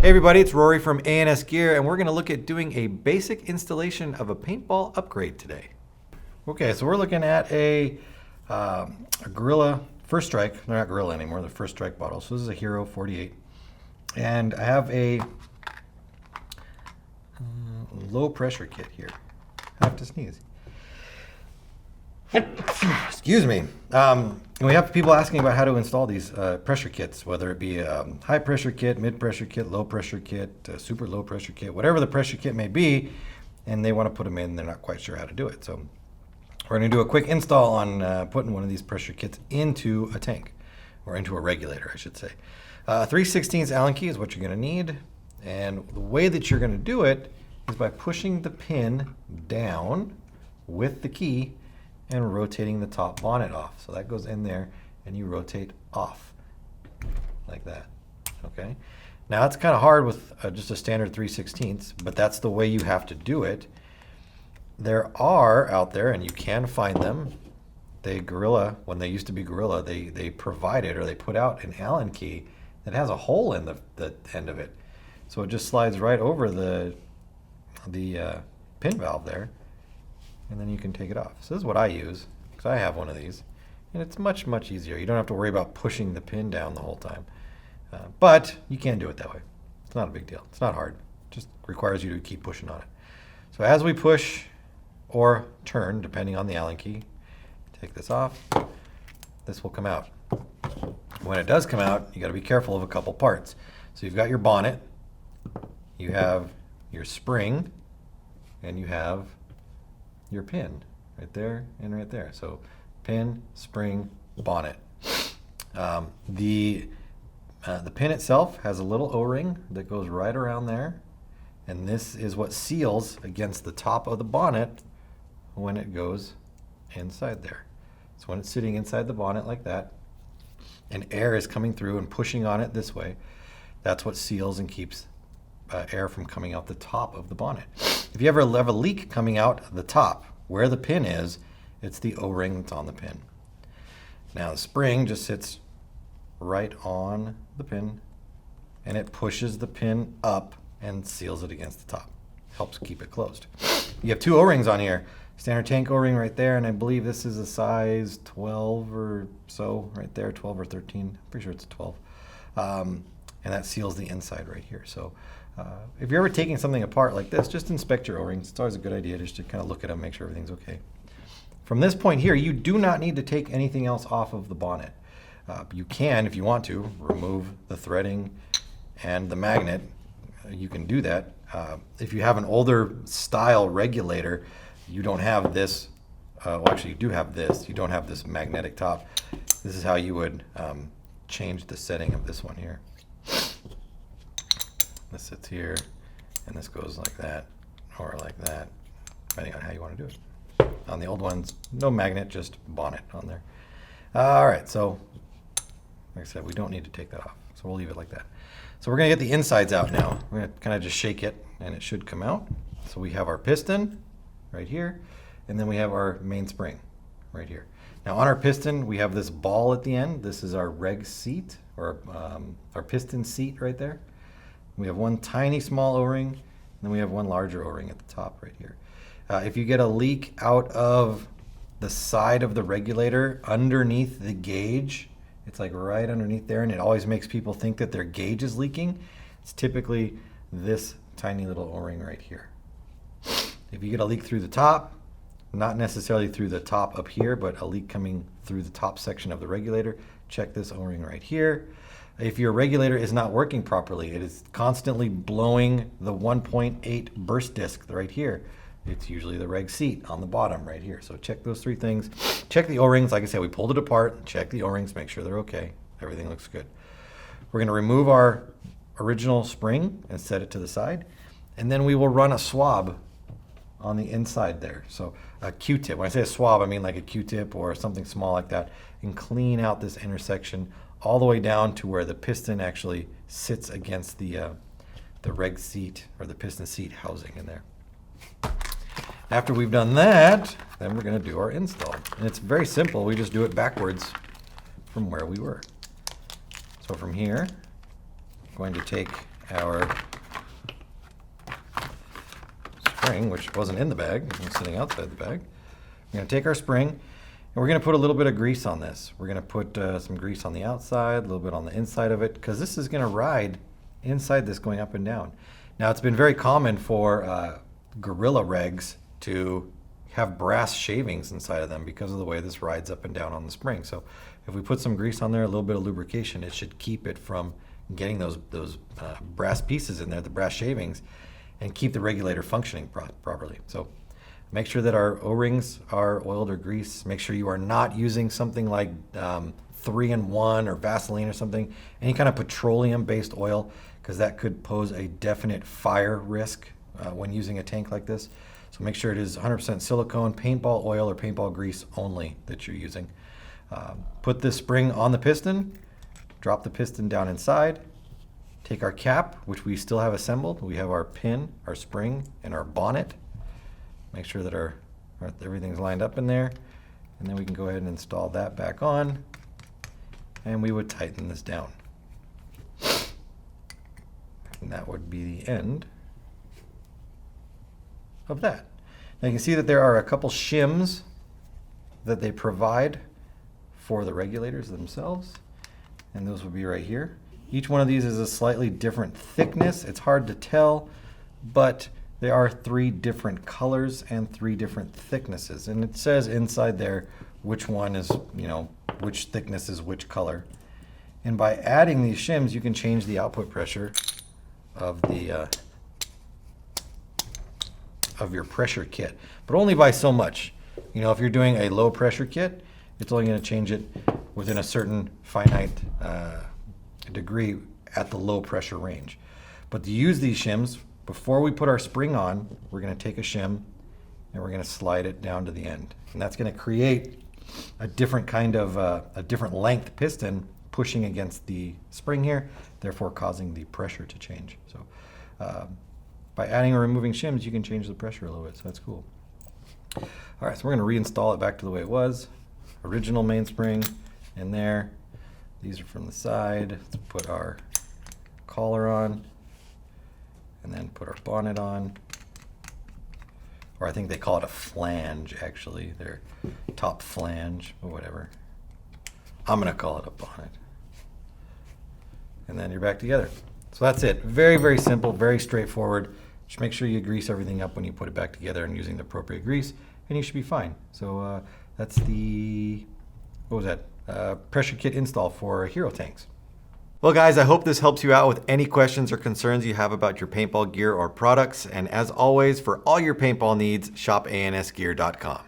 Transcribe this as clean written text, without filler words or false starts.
Hey everybody, it's Rory from A&S Gear, and we're going to look at doing a basic installation of a paintball upgrade today. Okay, so we're looking at a Gorilla First Strike. They're not Gorilla anymore, they're First Strike bottles. So this is a Hero 48. And I have a low pressure kit here. I have to sneeze. Excuse me. And we have people asking about how to install these pressure kits, whether it be a high pressure kit, mid pressure kit, low pressure kit, super low pressure kit, whatever the pressure kit may be, and they want to put them in, they're not quite sure how to do it. So we're going to do a quick install on putting one of these pressure kits into a tank, or into a regulator, I should say. 3/16 Allen key is what you're going to need, and the way that you're going to do it is by pushing the pin down with the key and rotating the top bonnet off. So that goes in there and you rotate off like that, okay? Now it's kind of hard with just a standard 3/16, but that's the way you have to do it. There are out there, and you can find them, Gorilla, when they used to be Gorilla, they provided, or they put out an Allen key that has a hole in the end of it. So it just slides right over the pin valve there, and then you can take it off. So this is what I use, because I have one of these, and it's much, much easier. You don't have to worry about pushing the pin down the whole time. But you can do it that way. It's not a big deal. It's not hard. It just requires you to keep pushing on it. So as we push or turn, depending on the Allen key, take this off, this will come out. When it does come out, you got to be careful of a couple parts. So you've got your bonnet, you have your spring, and you have your pin right there and right there. So pin, spring, bonnet. The pin itself has a little O-ring that goes right around there, and this is what seals against the top of the bonnet when it goes inside there. So when it's sitting inside the bonnet like that, and air is coming through and pushing on it this way, that's what seals and keeps air from coming out the top of the bonnet. If you ever have a leak coming out the top, where the pin is, it's the O-ring that's on the pin. Now the spring just sits right on the pin, and it pushes the pin up and seals it against the top. Helps keep it closed. You have two O-rings on here. Standard tank O-ring right there, and I believe this is a size 12 or so right there, 12 or 13. I'm pretty sure it's a 12. And that seals the inside right here. So if you're ever taking something apart like this, just inspect your O-rings. It's always a good idea just to kind of look at them, make sure everything's okay. From this point here, you do not need to take anything else off of the bonnet. You can, if you want to, remove the threading and the magnet. You can do that. If you have an older style regulator, you don't have this. Well, actually, you do have this. You don't have this magnetic top. This is how you would change the setting of this one here. This sits here, and this goes like that, or like that, depending on how you want to do it. On the old ones, no magnet, just bonnet on there. All right, so like I said, we don't need to take that off, so we'll leave it like that. So we're going to get the insides out now. We're going to kind of just shake it, and it should come out. So we have our piston right here, and then we have our main spring right here. Now on our piston, we have this ball at the end. This is our reg seat, or our piston seat right there. We have one tiny small O-ring, and then we have one larger O-ring at the top right here. If you get a leak out of the side of the regulator underneath the gauge, it's like right underneath there, and it always makes people think that their gauge is leaking. It's typically this tiny little O-ring right here. If you get a leak through the top, not necessarily through the top up here, but a leak coming through the top section of the regulator, check this O-ring right here. If your regulator is not working properly, it is constantly blowing the 1.8 burst disc right here. It's usually the reg seat on the bottom right here. So check those three things. Check the O-rings. Like I said, we pulled it apart. Check the O-rings, make sure they're okay. Everything looks good. We're going to remove our original spring and set it to the side. And then we will run a swab on the inside there. So a Q-tip. When I say a swab, I mean like a Q-tip or something small like that, and clean out this intersection all the way down to where the piston actually sits against the reg seat, or the piston seat housing in there. After we've done that, then we're going to do our install. And it's very simple. We just do it backwards from where we were. So from here, I'm going to take our spring, which wasn't in the bag, it was sitting outside the bag. We're going to take our spring, and we're going to put a little bit of grease on this. We're going to put some grease on the outside, a little bit on the inside of it, because this is going to ride inside this going up and down. Now, it's been very common for Gorilla regs to have brass shavings inside of them because of the way this rides up and down on the spring. So if we put some grease on there, a little bit of lubrication, it should keep it from getting those brass pieces in there, the brass shavings, and keep the regulator functioning properly. So make sure that our O-rings are oiled or greased. Make sure you are not using something like 3-in-1 or Vaseline or something, any kind of petroleum-based oil, because that could pose a definite fire risk when using a tank like this. So make sure it is 100% silicone, paintball oil, or paintball grease only that you're using. Put this spring on the piston, drop the piston down inside, take our cap, which we still have assembled. We have our pin, our spring, and our bonnet. Make sure that everything's lined up in there, and then we can go ahead and install that back on, and we would tighten this down. And that would be the end of that. Now you can see that there are a couple shims that they provide for the regulators themselves, and those would be right here. Each one of these is a slightly different thickness. It's hard to tell, but there are 3 different colors and 3 different thicknesses, and it says inside there which one is, which thickness is which color. And by adding these shims, you can change the output pressure of the of your pressure kit, but only by so much. If you're doing a low pressure kit, it's only going to change it within a certain finite degree at the low pressure range. But to use these shims, before we put our spring on, we're going to take a shim and we're going to slide it down to the end, and that's going to create a different kind of a different length piston pushing against the spring here, therefore causing the pressure to change. So by adding or removing shims, you can change the pressure a little bit, so that's cool. All right, so we're going to reinstall it back to the way it was. Original mainspring in there. These are from the side. Let's put our collar on, and then put our bonnet on. Or I think they call it a flange, actually. Their top flange, or whatever. I'm going to call it a bonnet. And then you're back together. So that's it. Very, very simple, very straightforward. Just make sure you grease everything up when you put it back together and using the appropriate grease, and you should be fine. So that's the, what was that? Pressure kit install for Hero tanks. Well guys, I hope this helps you out with any questions or concerns you have about your paintball gear or products. And as always, for all your paintball needs, shop ansgear.com.